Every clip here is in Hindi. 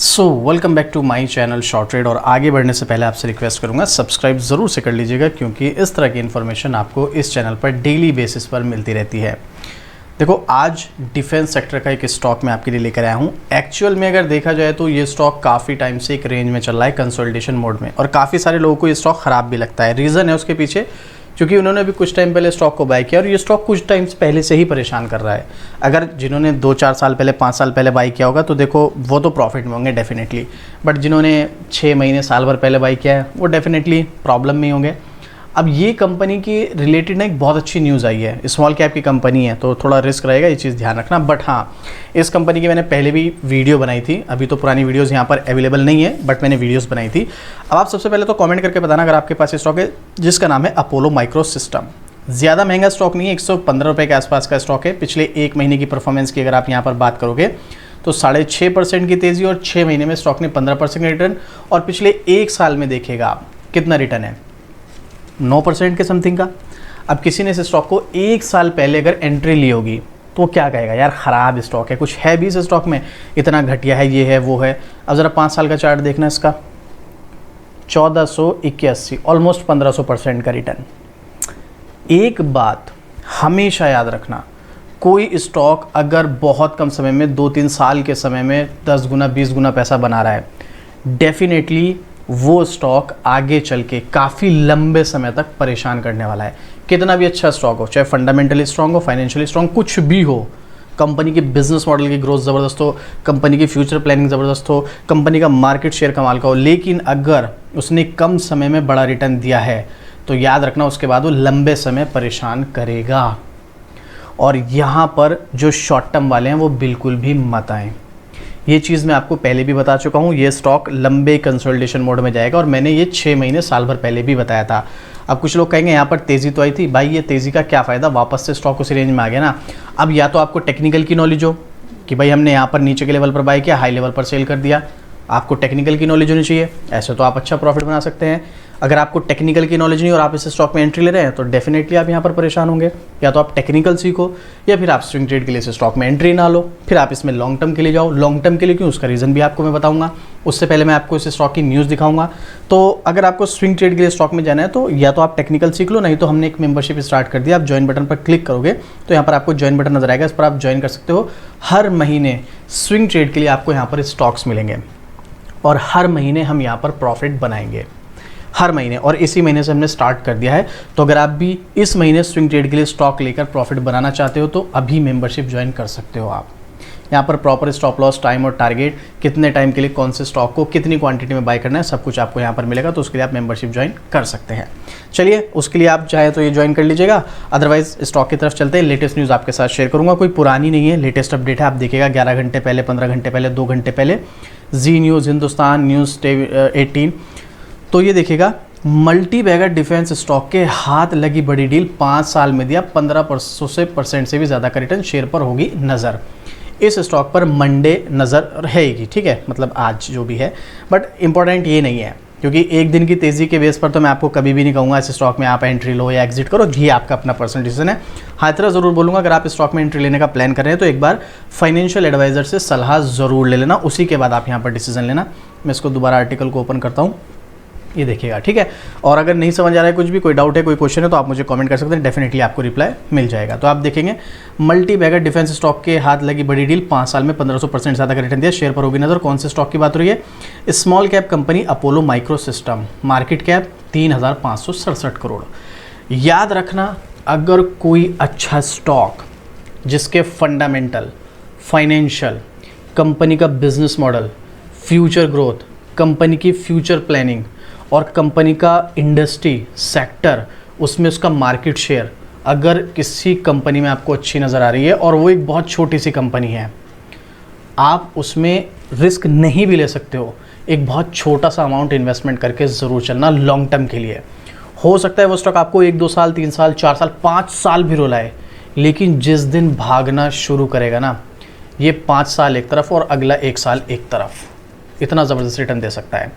Welcome back to my channel short trade. और आगे बढ़ने से पहले आपसे रिक्वेस्ट करूंगा सब्सक्राइब ज़रूर से कर लीजिएगा, क्योंकि इस तरह की इन्फॉर्मेशन आपको इस चैनल पर डेली बेसिस पर मिलती रहती है। देखो, आज डिफेंस सेक्टर का एक स्टॉक मैं आपके लिए लेकर आया हूँ। एक्चुअल में अगर देखा जाए तो ये स्टॉक काफ़ी टाइम से एक रेंज में चल रहा है, कंसोलिडेशन मोड में, और काफ़ी सारे लोगों को ये स्टॉक ख़राब भी लगता है। रीज़न है उसके पीछे, क्योंकि उन्होंने भी कुछ टाइम पहले स्टॉक को बाय किया और ये स्टॉक कुछ टाइम पहले से ही परेशान कर रहा है। अगर जिन्होंने 2-4 साल पहले 5 साल पहले बाय किया होगा तो देखो वो तो प्रॉफिट में होंगे डेफिनेटली, बट जिन्होंने 6 महीने साल भर पहले बाय किया है वो डेफिनेटली प्रॉब्लम में होंगे। अब ये कंपनी की रिलेटेड ना एक बहुत अच्छी न्यूज़ आई है। स्मॉल कैप की कंपनी है तो थोड़ा रिस्क रहेगा, ये चीज़ ध्यान रखना। बट हाँ, इस कंपनी की मैंने पहले भी वीडियो बनाई थी, अभी तो पुरानी वीडियोस यहाँ पर अवेलेबल नहीं है, बट मैंने वीडियोस बनाई थी। अब आप सबसे पहले तो कमेंट करके बताना अगर आपके पास स्टॉक है जिसका नाम है अपोलो माइक्रो सिस्टम। ज़्यादा महंगा स्टॉक नहीं है, 115 रुपये के आसपास का स्टॉक है। पिछले 1 महीने की परफॉर्मेंस की अगर आप यहाँ पर बात करोगे तो 6.5% की तेज़ी, और 6 महीने में स्टॉक ने 15% रिटर्न, और पिछले 1 साल में देखिएगा आप कितना रिटर्न है, 9% के समथिंग का। अब किसी ने इस स्टॉक को 1 साल पहले अगर एंट्री ली होगी तो क्या कहेगा, यार ख़राब स्टॉक है, कुछ है भी इस स्टॉक में, इतना घटिया है, ये है वो है। अब ज़रा 5 साल का चार्ट देखना इसका, 1481, ऑलमोस्ट 1500% का रिटर्न। एक बात हमेशा याद रखना, कोई स्टॉक अगर बहुत कम समय में 2-3 साल के समय में 10 गुना 20 गुना पैसा बना रहा है, डेफिनेटली वो स्टॉक आगे चल के काफ़ी लंबे समय तक परेशान करने वाला है। कितना भी अच्छा स्टॉक हो, चाहे फंडामेंटली स्ट्रांग हो, फाइनेंशियली स्ट्रांग, कुछ भी हो, कंपनी के बिजनेस मॉडल की ग्रोथ ज़बरदस्त हो, कंपनी की फ्यूचर प्लानिंग ज़बरदस्त हो, कंपनी का मार्केट शेयर कमाल का हो, लेकिन अगर उसने कम समय में बड़ा रिटर्न दिया है तो याद रखना उसके बाद वो लंबे समय परेशान करेगा। और यहाँ पर जो शॉर्ट टर्म वाले हैं वो बिल्कुल भी मत आएँ। ये चीज़ मैं आपको पहले भी बता चुका हूँ, ये स्टॉक लंबे कंसोलिडेशन मोड में जाएगा, और मैंने ये 6 महीने साल भर पहले भी बताया था। अब कुछ लोग कहेंगे यहाँ पर तेज़ी तो आई थी, भाई ये तेज़ी का क्या फ़ायदा, वापस से स्टॉक उसी रेंज में आ गया ना। अब या तो आपको टेक्निकल की नॉलेज हो कि भाई हमने यहाँ पर नीचे के लेवल पर बाय किया, हाई लेवल पर सेल कर दिया, आपको टेक्निकल की नॉलेज होनी चाहिए, ऐसे तो आप अच्छा प्रॉफिट बना सकते हैं। अगर आपको टेक्निकल की नॉलेज नहीं और आप इस स्टॉक में एंट्री ले रहे हैं तो डेफिनेटली आप यहाँ पर परेशान होंगे। या तो आप टेक्निकल सीखो, या फिर आप स्विंग ट्रेड के लिए इस स्टॉक में एंट्री ना लो, फिर आप इसमें लॉन्ग टर्म के लिए जाओ। लॉन्ग टर्म के लिए क्यों, उसका रीज़न भी आपको मैं बताऊंगा। उससे पहले मैं आपको इस स्टॉक की न्यूज़ दिखाऊंगा। तो अगर आपको स्विंग ट्रेड के लिए स्टॉक में जाना है तो या तो आप टेक्निकल सीख लो, नहीं तो हमने एक मेंबरशिप स्टार्ट कर दिया। आप ज्वाइन बटन पर क्लिक करोगे तो यहाँ पर आपको ज्वाइन बटन नजर आएगा, इस पर आप ज्वाइन कर सकते हो। हर महीने स्विंग ट्रेड के लिए आपको यहाँ पर स्टॉक्स मिलेंगे, और हर महीने हम यहाँ पर प्रॉफिट बनाएंगे, हर महीने। और इसी महीने से हमने स्टार्ट कर दिया है। तो अगर आप भी इस महीने स्विंग ट्रेड के लिए स्टॉक लेकर प्रॉफिट बनाना चाहते हो तो अभी मेंबरशिप ज्वाइन कर सकते हो आप। यहाँ पर प्रॉपर स्टॉप लॉस, टाइम और टारगेट, कितने टाइम के लिए कौन से स्टॉक को कितनी क्वांटिटी में बाय करना है, सब कुछ आपको यहाँ पर मिलेगा। तो उसके लिए आप मेंबरशिप ज्वाइन कर सकते हैं। चलिए, उसके लिए आप चाहे तो ये ज्वाइन कर लीजिएगा। अदरवाइज स्टॉक की तरफ चलते हैं। लेटेस्ट न्यूज़ आपके साथ शेयर करूँगा, कोई पुरानी नहीं है, लेटेस्ट अपडेट है। आप देखिएगा 11 घंटे पहले, 15 घंटे पहले, 2 घंटे पहले, जी न्यूज़, हिंदुस्तान न्यूज़ 18। तो ये देखिएगा, मल्टी बैगर डिफेंस स्टॉक के हाथ लगी बड़ी डील, 5 साल में दिया 15% से भी ज़्यादा का रिटर्न, शेयर पर होगी नज़र। इस स्टॉक पर मंडे नज़र रहेगी, ठीक है, मतलब आज जो भी है। बट इंपॉर्टेंट ये नहीं है, क्योंकि एक दिन की तेज़ी के बेस पर तो मैं आपको कभी भी नहीं कहूँगा इस स्टॉक में आप एंट्री लो या एग्जिट करो, ये आपका अपना पर्सनल डिसीजन है। हाँ, इतना ज़रूर बोलूँगा, अगर आप स्टॉक में एंट्री लेने का प्लान कर रहे हैं तो एक बार फाइनेंशियल एडवाइज़र से सलाह ज़रूर ले लेना, उसी के बाद आप यहाँ पर डिसीजन लेना। मैं इसको दोबारा आर्टिकल को ओपन करता हूँ, ये देखिएगा, ठीक है। और अगर नहीं समझ आ रहा है, कुछ भी कोई डाउट है, कोई क्वेश्चन है, तो आप मुझे कमेंट कर सकते हैं, डेफिनेटली आपको रिप्लाई मिल जाएगा। तो आप देखेंगे, मल्टी बैगर डिफेंस स्टॉक के हाथ लगी बड़ी डील, 5 साल में 1500% ज़्यादा का रिटर्न दिया, शेयर पर होगी नज़र। कौन से स्टॉक की बात हो रही है, small cap company Apollo micro system, market cap 3567 crore. याद रखना, अगर कोई अच्छा स्टॉक जिसके फंडामेंटल, फाइनेंशियल, कंपनी का business model, future growth, company की फ्यूचर प्लानिंग और कंपनी का इंडस्ट्री सेक्टर, उसमें उसका मार्केट शेयर, अगर किसी कंपनी में आपको अच्छी नज़र आ रही है और वो एक बहुत छोटी सी कंपनी है, आप उसमें रिस्क नहीं भी ले सकते हो। एक बहुत छोटा सा अमाउंट इन्वेस्टमेंट करके ज़रूर चलना लॉन्ग टर्म के लिए। हो सकता है वो स्टॉक आपको 1-2 साल, 3 साल, 4 साल, 5 साल भी रुलाए, लेकिन जिस दिन भागना शुरू करेगा ना, ये 5 साल एक तरफ और अगला 1 साल एक तरफ, इतना ज़बरदस्त रिटर्न दे सकता है।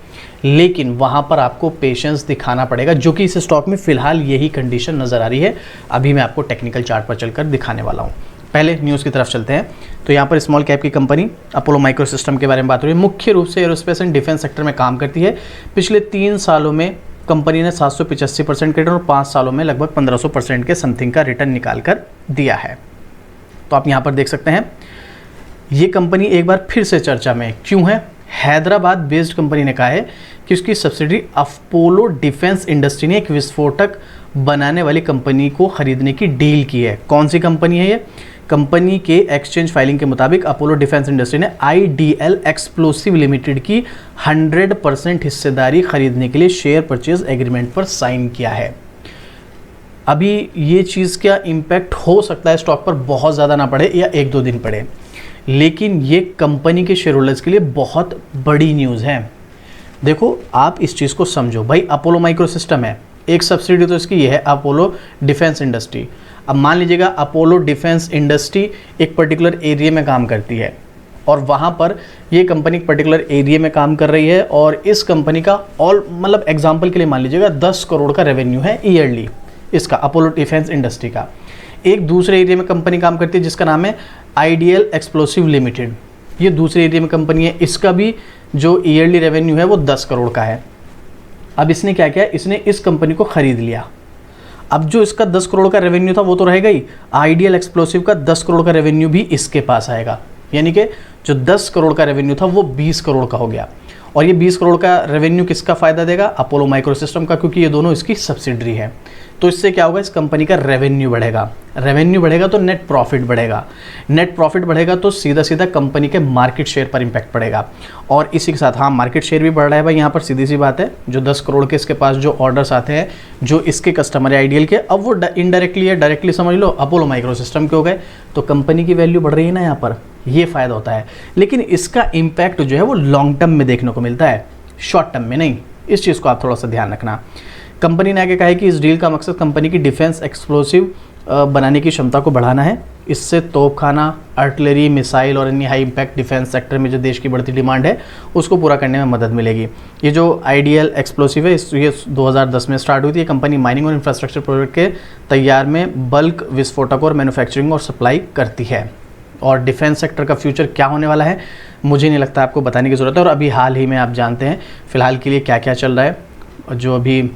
लेकिन वहाँ पर आपको पेशेंस दिखाना पड़ेगा, जो कि इस स्टॉक में फ़िलहाल यही कंडीशन नज़र आ रही है। अभी मैं आपको टेक्निकल चार्ट पर चलकर दिखाने वाला हूँ। पहले न्यूज़ की तरफ चलते हैं। तो यहाँ पर स्मॉल कैप की कंपनी अपोलो माइक्रो सिस्टम के बारे में बात हो रही है। मुख्य रूप से एरोस्पेस एंड डिफेंस सेक्टर में काम करती है। पिछले 3 सालों में कंपनी ने 785% का रिटर्न और 5 सालों में लगभग 1500% के समथिंग का रिटर्न निकाल कर दिया है। तो आप यहाँ पर देख सकते हैं ये कंपनी एक बार फिर से चर्चा में क्यों है। हैदराबाद बेस्ड कंपनी ने कहा है कि उसकी सब्सिडरी अपोलो डिफेंस इंडस्ट्री ने एक विस्फोटक बनाने वाली कंपनी को खरीदने की डील की है। कौन सी कंपनी है ये? कंपनी के एक्सचेंज फाइलिंग के मुताबिक अपोलो डिफेंस इंडस्ट्री ने आईडीएल एक्सप्लोसिव लिमिटेड की 100% हिस्सेदारी खरीदने के लिए शेयर परचेज एग्रीमेंट पर साइन किया है। अभी ये चीज़ क्या इम्पैक्ट हो सकता है स्टॉक पर, बहुत ज़्यादा ना पड़े या 1-2 दिन पड़े, लेकिन ये कंपनी के शेयर होल्डर्स के लिए बहुत बड़ी न्यूज़ है। देखो आप इस चीज़ को समझो भाई, अपोलो माइक्रो सिस्टम है, एक सब्सिडी तो इसकी ये है अपोलो डिफेंस इंडस्ट्री। अब मान लीजिएगा अपोलो डिफेंस इंडस्ट्री एक पर्टिकुलर एरिया में काम करती है और वहाँ पर ये कंपनी एक पर्टिकुलर एरिया में काम कर रही है और इस कंपनी का मतलब एग्जांपल के लिए मान लीजिएगा 10 करोड़ का रेवेन्यू है ईयरली इसका, अपोलो डिफेंस इंडस्ट्री का। एक दूसरे एरिया में कंपनी काम करती है जिसका नाम है आईडीएल एक्सप्लोसिव लिमिटेड, ये दूसरे एरिया में कंपनी है, इसका भी जो ईयरली रेवेन्यू है वो 10 करोड़ का है। अब इसने क्या किया, इसने इस कंपनी को खरीद लिया। अब जो इसका 10 करोड़ का रेवेन्यू था वो तो रहेगा ही, आईडीएल एक्सप्लोसिव का 10 करोड़ का रेवेन्यू भी इसके पास आएगा, यानी कि जो 10 करोड़ का रेवेन्यू था वो 20 करोड़ का हो गया। और ये 20 करोड़ का रेवेन्यू किसका फ़ायदा देगा? अपोलो माइक्रो सिस्टम का, क्योंकि ये दोनों इसकी सब्सिडरी है। तो इससे क्या होगा, इस कंपनी का रेवेन्यू बढ़ेगा, रेवेन्यू बढ़ेगा तो नेट प्रॉफिट बढ़ेगा, नेट प्रॉफिट बढ़ेगा तो सीधा सीधा कंपनी के मार्केट शेयर पर इम्पैक्ट पड़ेगा। और इसी के साथ हाँ मार्केट शेयर भी बढ़ रहा है भाई, यहाँ पर सीधी सी बात है, जो 10 करोड़ के इसके पास जो ऑर्डर्स आते हैं जो इसके कस्टमर है आइडियल के, अब वो इनडायरेक्टली या डायरेक्टली समझ लो अपोलो माइक्रो सिस्टम के हो गए, तो कंपनी की वैल्यू बढ़ रही है ना, यहाँ पर ये फ़ायदा होता है। लेकिन इसका इम्पैक्ट जो है वो लॉन्ग टर्म में देखने को मिलता है, शॉर्ट टर्म में नहीं। इस चीज़ को आप थोड़ा सा ध्यान रखना। कंपनी ने आगे कहा है कि इस डील का मकसद कंपनी की डिफेंस एक्सप्लोसिव बनाने की क्षमता को बढ़ाना है। इससे तोपखाना, आर्टिलरी, मिसाइल और अन्य हाई इम्पैक्ट डिफेंस सेक्टर में जो देश की बढ़ती डिमांड है उसको पूरा करने में मदद मिलेगी। ये जो आईडीएल एक्सप्लोसिव है ये 2010 में स्टार्ट हुई थी। ये कंपनी माइनिंग और इंफ्रास्ट्रक्चर प्रोजेक्ट के तैयार में बल्क विस्फोटक और मैन्युफैक्चरिंग और सप्लाई करती है। और डिफेंस सेक्टर का फ्यूचर क्या होने वाला है मुझे नहीं लगता आपको बताने की ज़रूरत है। और अभी हाल ही में आप जानते हैं फ़िलहाल के लिए क्या क्या चल रहा है।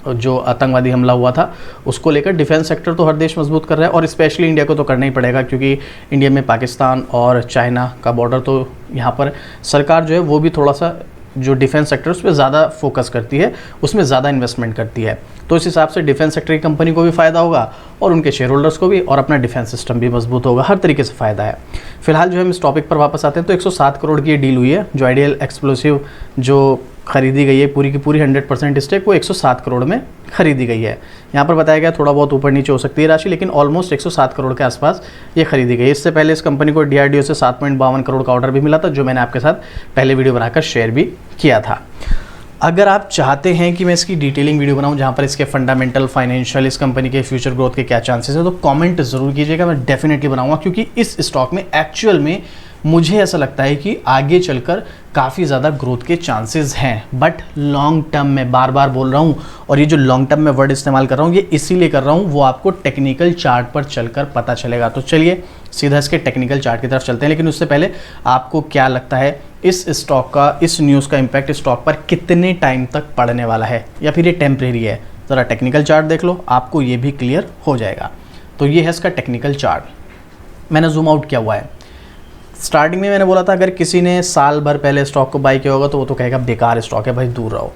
जो आतंकवादी हमला हुआ था उसको लेकर डिफेंस सेक्टर तो हर देश मजबूत कर रहा है, और स्पेशली इंडिया को तो करना ही पड़ेगा, क्योंकि इंडिया में पाकिस्तान और चाइना का बॉर्डर, तो यहाँ पर सरकार जो है वो भी थोड़ा सा जो डिफेंस सेक्टर उस पर ज़्यादा फोकस करती है, उसमें ज़्यादा इन्वेस्टमेंट करती है। तो इस हिसाब से डिफेंस सेक्टर की कंपनी को भी फ़ायदा होगा और उनके शेयर होल्डर्स को भी, और अपना डिफेंस सिस्टम भी मजबूत होगा, हर तरीके से फ़ायदा है। फिलहाल जो हम इस टॉपिक पर वापस आते हैं तो 107 करोड़ की ये डील हुई है। जो आइडियल एक्सप्लोसिव जो खरीदी गई है पूरी की पूरी 100% स्टेक वो 107 करोड़ में खरीदी गई है। यहाँ पर बताया गया थोड़ा बहुत ऊपर नीचे हो सकती है राशि, लेकिन ऑलमोस्ट 107 करोड़ के आसपास ये खरीदी गई। इससे पहले इस कंपनी को डीआरडीओ से 7.52 करोड़ का ऑर्डर भी मिला था, जो मैंने आपके साथ पहले वीडियो बनाकर शेयर भी किया था। अगर आप चाहते हैं कि मैं इसकी डिटेलिंग वीडियो बनाऊं जहां पर इसके फंडामेंटल, फाइनेंशियल, इस कंपनी के फ्यूचर ग्रोथ के क्या चांसेस हैं, तो कमेंट ज़रूर कीजिएगा, मैं डेफिनेटली बनाऊंगा। क्योंकि इस स्टॉक में एक्चुअल में मुझे ऐसा लगता है कि आगे चलकर काफ़ी ज़्यादा ग्रोथ के चांसेस हैं, बट लॉन्ग टर्म में, बार बार बोल रहा हूँ, और ये जो लॉन्ग टर्म में वर्ड इस्तेमाल कर रहा हूँ ये इसीलिए कर रहा हूँ, वो आपको टेक्निकल चार्ट पर चलकर पता चलेगा। तो चलिए सीधा इसके टेक्निकल चार्ट की तरफ चलते हैं। लेकिन उससे पहले आपको क्या लगता है इस स्टॉक का, इस न्यूज़ का इम्पैक्ट स्टॉक पर कितने टाइम तक पड़ने वाला है, या फिर ये टेम्परेरी है? ज़रा टेक्निकल चार्ट देख लो, आपको ये भी क्लियर हो जाएगा। तो ये है इसका टेक्निकल चार्ट, मैंने जूम आउट किया हुआ है। स्टार्टिंग में मैंने बोला था अगर किसी ने साल भर पहले स्टॉक को बाई किया होगा तो वो तो कहेगा बेकार स्टॉक है भाई, दूर रहो।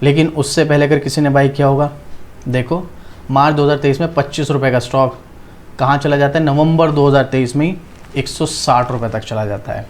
लेकिन उससे पहले अगर किसी ने बाई किया होगा, देखो मार्च 2023 में 25 रुपये का स्टॉक कहाँ चला जाता है, नवंबर 2023 में 160 रुपये तक चला जाता है।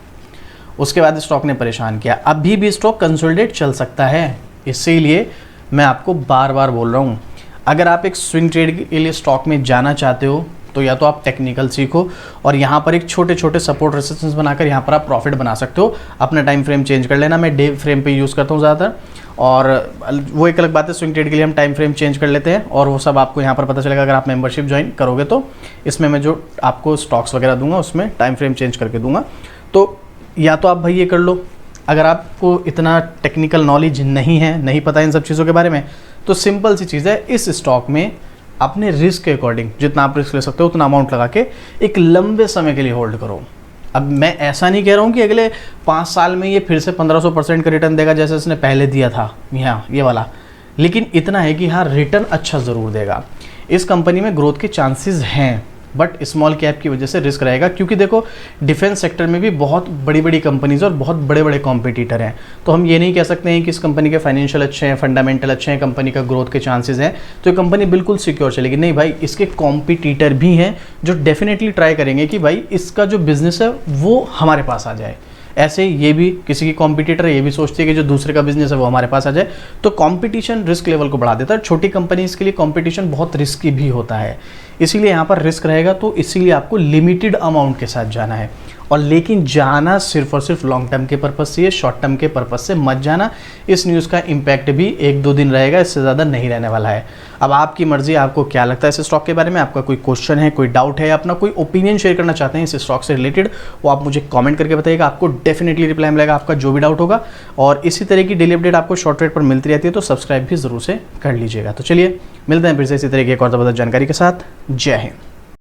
उसके बाद स्टॉक ने परेशान किया। अभी भी स्टॉक कंसोलिडेट चल सकता है, इसीलिए मैं आपको बार बार बोल रहा हूँ, अगर आप एक स्विंग ट्रेड के लिए स्टॉक में जाना चाहते हो तो या तो आप टेक्निकल सीखो और यहाँ पर एक छोटे छोटे सपोर्ट रेजिस्टेंस बनाकर यहाँ पर आप प्रॉफिट बना सकते हो। अपना टाइम फ्रेम चेंज कर लेना, मैं डे फ्रेम पे यूज़ करता हूँ ज़्यादातर, और वो एक अलग बात है, स्विंग ट्रेड के लिए हम टाइम फ्रेम चेंज कर लेते हैं और वो सब आपको यहाँ पर पता चलेगा अगर आप मेंबरशिप ज्वाइन करोगे तो। इसमें मैं जो आपको स्टॉक्स वगैरह दूंगा उसमें टाइम फ्रेम चेंज करके दूंगा। तो या तो आप भाई ये कर लो, अगर आपको इतना टेक्निकल नॉलेज नहीं है, नहीं पता इन सब चीज़ों के बारे में, तो सिंपल सी चीज़ है, इस स्टॉक में अपने रिस्क के अकॉर्डिंग जितना आप रिस्क ले सकते हो उतना अमाउंट लगा के एक लंबे समय के लिए होल्ड करो। अब मैं ऐसा नहीं कह रहा हूँ कि अगले 5 साल में ये फिर से 1500% का रिटर्न देगा जैसे इसने पहले दिया था यहाँ ये वाला, लेकिन इतना है कि हाँ रिटर्न अच्छा ज़रूर देगा। इस कंपनी में ग्रोथ के चांसेस हैं, बट स्मॉल कैप की वजह से रिस्क रहेगा, क्योंकि देखो डिफेंस सेक्टर में भी बहुत बड़ी बड़ी कंपनीज और बहुत बड़े बड़े कॉम्पिटिटर हैं। तो हम ये नहीं कह सकते हैं कि इस कंपनी के फाइनेंशियल अच्छे हैं, फंडामेंटल अच्छे हैं, कंपनी का ग्रोथ के चांसेस हैं तो ये कंपनी बिल्कुल सिक्योर चलेगी। नहीं भाई, इसके कॉम्पिटिटर भी हैं जो डेफिनेटली ट्राई करेंगे कि भाई इसका जो बिजनेस है वो हमारे पास आ जाए। ऐसे ये भी किसी की कॉम्पिटिटर है, ये भी सोचती है कि जो दूसरे का बिजनेस है वो हमारे पास आ जाए। तो कंपटीशन रिस्क लेवल को बढ़ा देता है। छोटी कंपनीज के लिए कंपटीशन बहुत रिस्की भी होता है, इसीलिए यहाँ पर रिस्क रहेगा। तो इसीलिए आपको लिमिटेड अमाउंट के साथ जाना है, और लेकिन जाना सिर्फ और सिर्फ लॉन्ग टर्म के पर्पज से है, शॉर्ट टर्म के पर्पज से मत जाना। इस न्यूज़ का इम्पैक्ट भी 1-2 दिन रहेगा, इससे ज़्यादा नहीं रहने वाला है। अब आपकी मर्जी, आपको क्या लगता है इस स्टॉक के बारे में, आपका कोई क्वेश्चन है, कोई डाउट है, अपना कोई ओपिनियन शेयर करना चाहते हैं इस स्टॉक से रिलेटेड, वो आप मुझे कमेंट करके बताइएगा। आपको डेफिनेटली रिप्लाई मिलेगा आपका जो भी डाउट होगा। और इसी तरह की डेली अपडेट आपको शॉर्ट रेट पर मिलती रहती है, तो सब्सक्राइब भी ज़रूर से कर लीजिएगा। तो चलिए मिलते हैं फिर से इसी तरह की एक और ज़बरदस्त जानकारी के साथ। जय हिंद।